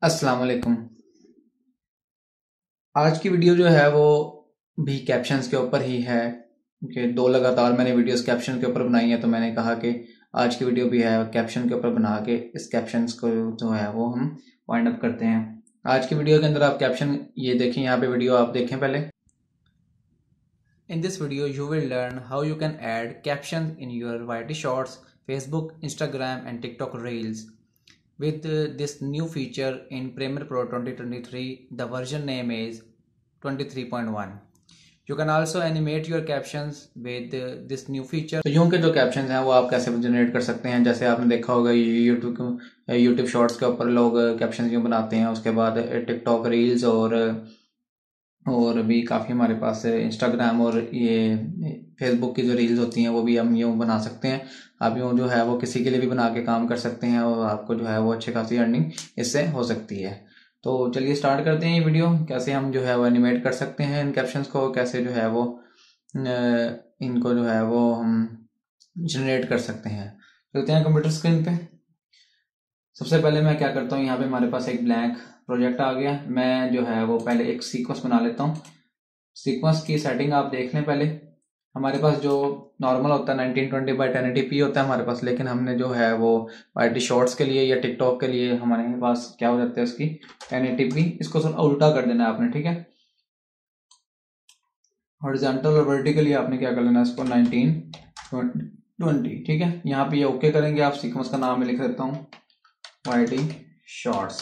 अस्सलाम वालेकुम। आज की वीडियो जो है वो भी कैप्शंस के ऊपर ही है कि दो लगातार मैंने वीडियोस कैप्शन के ऊपर बनाई है, तो मैंने कहा कि आज की वीडियो भी है कैप्शन के ऊपर बना के इस कैप्शंस को जो है वो हम वाइंड अप करते हैं। आज की वीडियो के अंदर आप कैप्शन ये देखें, यहाँ पे वीडियो आप देखें पहले। In this video, you will learn how you can add captions in your YT Shorts, Facebook, Instagram, and TikTok Reels. With this new feature in Premiere Pro 2023, the version name is 23.1. You can also animate your captions with this new feature. तो यूं के जो captions हैं वो आप कैसे generate कर सकते हैं, जैसे आपने देखा होगा यूट्यूब शॉर्ट्स के ऊपर लोग कैप्शंस यूं बनाते हैं, उसके बाद टिकटॉक रील्स और भी काफ़ी हमारे पास इंस्टाग्राम और ये फेसबुक की जो रील्स होती हैं वो भी हम यूँ बना सकते हैं। आप यूँ जो है वो किसी के लिए भी बना के काम कर सकते हैं और आपको जो है वो अच्छी खासी अर्निंग इससे हो सकती है। तो चलिए स्टार्ट करते हैं ये वीडियो, कैसे हम जो है वो एनिमेट कर सकते हैं इन कैप्शंस को, कैसे जो है वो इनको जो है वो हम जनरेट कर सकते हैं। चलते हैं कंप्यूटर स्क्रीन पे। सबसे पहले मैं क्या करता हूँ, यहाँ पे हमारे पास एक ब्लैंक प्रोजेक्ट आ गया। मैं जो है वो पहले एक सीक्वेंस बना लेता हूँ। सीक्वेंस की सेटिंग आप देख लें पहले। हमारे पास जो नॉर्मल होता है 1920 बाई 1080p होता है हमारे पास, लेकिन हमने जो है वो वाईटी शॉर्ट्स के लिए या टिकटॉक के लिए हमारे पास क्या हो जाता है उसकी 1080p। इसको सिर्फ उल्टा कर देना है आपने, ठीक है। हॉरिजॉन्टल और वर्टिकली आपने क्या कर लेना है इसको 1920, ठीक है। यहाँ पे ये ओके करेंगे आप। सीक्वेंस का नाम मैं लिख देता हूँ वाईटी शॉर्ट्स।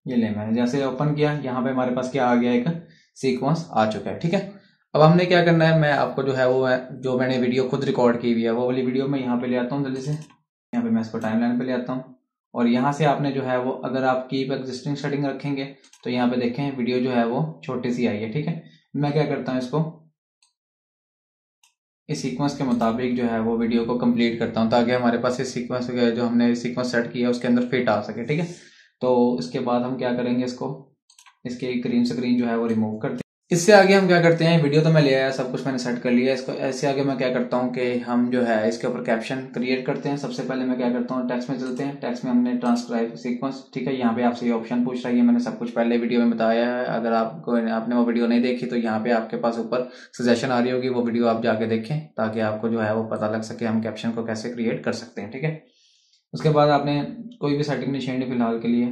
ये ले मैंने जैसे ओपन किया, यहाँ पे हमारे पास क्या आ गया, एक सीक्वेंस आ चुका है, ठीक है। अब हमने क्या करना है, मैं आपको जो है वो जो मैंने वीडियो खुद रिकॉर्ड की हुई है वो वाली वीडियो मैं यहाँ पे ले आता हूँ जल्दी से। यहाँ पे मैं इसको टाइमलाइन पे ले आता हूँ और यहाँ से आपने जो है वो अगर आप कीप एग्जिस्टिंग सेटिंग रखेंगे तो यहाँ पे देखें वीडियो जो है वो छोटी सी आई है, ठीक है। मैं क्या करता हूँ, इसको इस सीक्वेंस के मुताबिक जो है वो वीडियो को कंप्लीट करता हूँ ताकि हमारे पास इस सीक्वेंस जो हमने सीक्वेंस सेट किया है उसके अंदर फिट आ सके, ठीक है। तो इसके बाद हम क्या करेंगे, इसको इसके ग्रीन स्क्रीन जो है वो रिमूव करते हैं। इससे आगे हम क्या करते हैं, वीडियो तो मैं ले आया, सब कुछ मैंने सेट कर लिया इसको। ऐसे आगे मैं क्या करता हूँ कि हम जो है इसके ऊपर कैप्शन क्रिएट करते हैं। सबसे पहले मैं क्या करता हूँ, टेक्स्ट में चलते हैं। टेक्स्ट में हमने ट्रांसक्राइब सीक्वेंस, ठीक है। यहाँ पे आपसे ये ऑप्शन पूछ रहा है, मैंने सब कुछ पहले वीडियो में बताया है। अगर आपने वो वीडियो नहीं देखी तो यहाँ पे आपके पास ऊपर सजेशन आ रही होगी, वो वीडियो आप जाके देखें ताकि आपको जो है वो पता लग सके हम कैप्शन को कैसे क्रिएट कर सकते हैं, ठीक है। उसके बाद आपने कोई भी सेटिंग नहीं छेड़नी फिलहाल के लिए,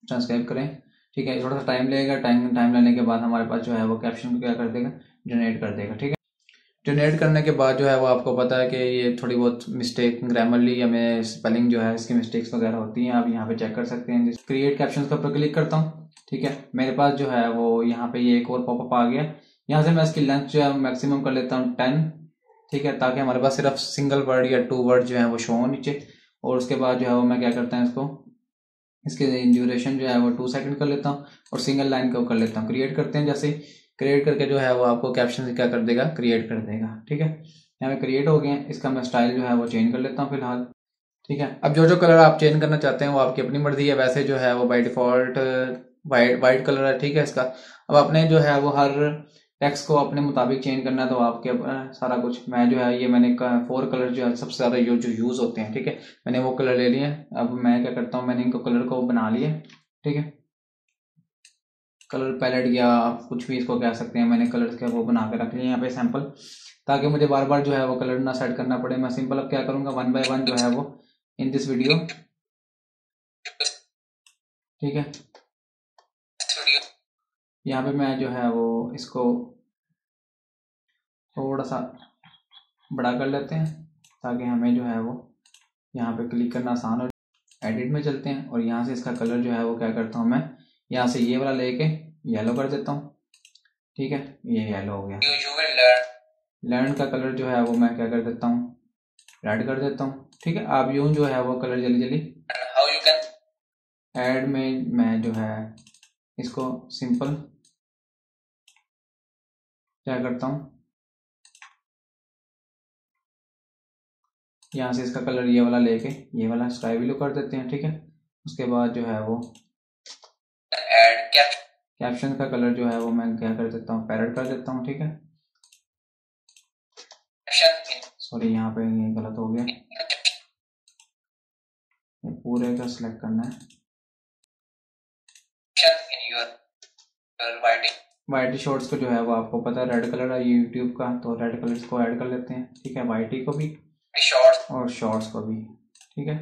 ट्रांसक्राइब करें, ठीक है। थोड़ा सा टाइम लगेगा। टाइम लेने के बाद हमारे पास जो है वो कैप्शन को क्या कर देगा, जनरेट कर देगा, ठीक है। जनरेट करने के बाद जो है वो आपको पता है कि ये थोड़ी बहुत मिस्टेक ग्रामरली या में स्पेलिंग जो है इसकी मिस्टेक्स वगैरह होती हैं, आप यहाँ पे चेक कर सकते हैं। क्रिएट कैप्शन के ऊपर क्लिक करता हूँ, ठीक है। मेरे पास जो है वो यहाँ पे ये एक और पॉपअप आ गया। यहाँ से मैं इसकी लेंथ जो है मैक्सिमम कर लेता हूँ 10, ठीक है, ताकि हमारे पास सिर्फ सिंगल वर्ड या 2 वर्ड जो है वो शो हो नीचे। और उसके बाद जो है वो मैं क्या करता हूँ, इसको इसके ड्यूरेशन जो है वो 2 सेकंड कर लेता हूँ और सिंगल लाइन का कर लेता हूँ। क्रिएट करते हैं, जैसे क्रिएट करके जो है वो आपको कैप्शन क्या कर देगा, क्रिएट कर देगा, ठीक है। यहाँ पे क्रिएट हो गए हैं। इसका मैं स्टाइल जो है वो चेंज कर लेता हूँ फिलहाल, ठीक है। अब जो जो कलर आप चेंज करना चाहते हैं वो आपकी अपनी मर्जी है। वैसे जो है वो बाय डिफॉल्ट वाइट कलर है, ठीक है इसका। अब आपने जो है वो हर टेक्स्ट को अपने मुताबिक चेंज करना है तो आपके सारा कुछ। मैं जो है ये मैंने 4 कलर जो है सबसे ज्यादा जो यूज होते हैं, ठीक है, मैंने वो कलर ले लिए। अब मैं क्या करता हूँ, मैंने इनको कलर को बना लिया, ठीक है। कलर पैलेट या आप कुछ भी इसको कह सकते हैं, मैंने कलर के वो बना के रख लिए यहाँ पे सैंपल, ताकि मुझे बार बार जो है वो कलर ना सेट करना पड़े। मैं सिंपल अब क्या करूंगा, 1 बाय 1 जो है वो इन दिस वीडियो, ठीक है। यहाँ पे मैं जो है वो इसको थोड़ा सा बड़ा कर लेते हैं ताकि हमें जो है वो यहाँ पे क्लिक करना आसान हो। एडिट में चलते हैं और यहाँ से इसका कलर जो है वो क्या करता हूँ, मैं यहाँ से ये वाला लेके येलो कर देता हूँ, ठीक है। ये येलो हो गया। लर्न का कलर जो है वो मैं क्या कर देता हूँ, रेड कर देता हूँ, ठीक है। आप यूं जो है वो कलर जल्दी जल्दी ऐड में मैं जो है इसको सिंपल क्या करता हूँ, यहाँ से इसका कलर ये वाला लेके ये वाला स्काई ब्लू कर देते हैं, ठीक है। उसके बाद जो है वो कैप्शन का कलर जो है वो मैं क्या कर देता हूँ, पैरेट कर देता हूँ, ठीक है। सॉरी यहाँ पे ये गलत हो गया, ये पूरे का सिलेक्ट करना है। वाइटी शॉर्ट्स को जो है वो आपको पता है रेड कलर है यूट्यूब का, तो रेड कलर को ऐड कर लेते हैं, ठीक है, वाइटी को भी और शॉर्ट्स को भी, ठीक है।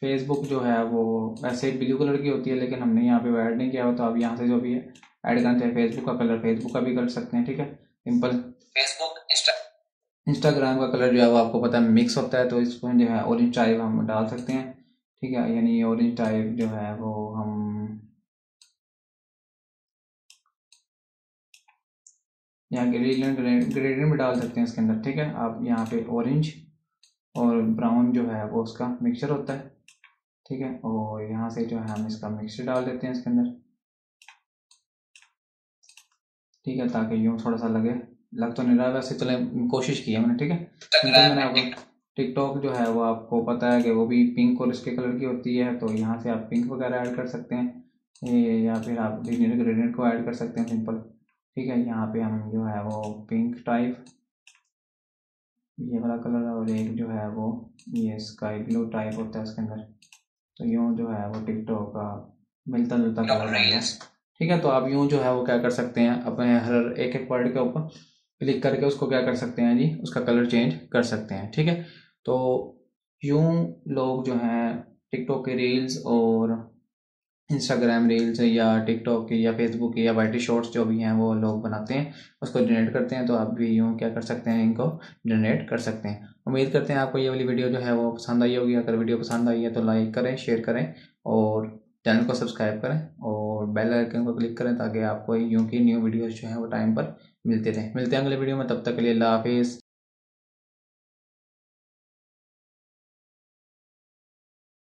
फेसबुक जो है वो वैसे ब्लू कलर की होती है, लेकिन हमने यहाँ पे ऐड नहीं किया हुआ, तो आप यहाँ से जो भी है ऐड करते हैं फेसबुक का कलर, फेसबुक का भी कर सकते हैं, ठीक है, सिंपल। फेसबुक इंस्टाग्राम का कलर जो है वो आपको पता है मिक्स होता है, तो इसमें जो है ऑरेंज टाइप हम डाल सकते हैं, ठीक है, यानी ऑरेंज टाइप जो है वो हम यहाँ ग्रेडियंट भी डाल सकते हैं इसके अंदर, ठीक है। आप यहाँ पे ऑरेंज और ब्राउन जो है वो उसका मिक्सचर होता है, ठीक है, और यहाँ से जो है हम इसका मिक्सचर डाल देते हैं इसके अंदर, ठीक है, ताकि यूँ थोड़ा सा लग तो नहीं रहा, वैसे चले कोशिश की है मैंने, ठीक है। मैंने आपको टिकटॉक जो है वो आपको पता है कि वो भी पिंक और इसके कलर की होती है, तो यहाँ से आप पिंक वगैरह ऐड कर सकते हैं, या फिर आप ग्रेडियंट को ऐड कर सकते हैं सिंपल, ठीक है। यहाँ पे हम जो है वो पिंक टाइप ये वाला कलर है, और एक जो है वो ये स्काई ब्लू टाइप होता है इसके अंदर, तो यूँ जो है वो टिकटॉक का मिलता जुलता कलर बन गया, ठीक है। तो आप यूँ जो है वो क्या कर सकते हैं, अपने हर एक एक वर्ड के ऊपर क्लिक करके उसको क्या कर सकते हैं जी, उसका कलर चेंज कर सकते हैं, ठीक है। तो यूँ लोग जो हैं टिकटॉक के रील्स और इंस्टाग्राम रील्स या टिकटॉक की या फेसबुक की या वाईटी शॉर्ट्स जो भी हैं वो लोग बनाते हैं, उसको जनरेट करते हैं, तो आप भी यूँ क्या कर सकते हैं, इनको जनरेट कर सकते हैं। उम्मीद करते हैं आपको ये वाली वीडियो जो है वो पसंद आई होगी। अगर वीडियो पसंद आई है तो लाइक करें, शेयर करें और चैनल को सब्सक्राइब करें और बेल आइकन को क्लिक करें, ताकि आपको यूँ की न्यू वीडियोज़ जो है वो टाइम पर मिलते रहें। मिलते हैं अगले वीडियो में, तब तक के लिए अल्लाह हाफिज़।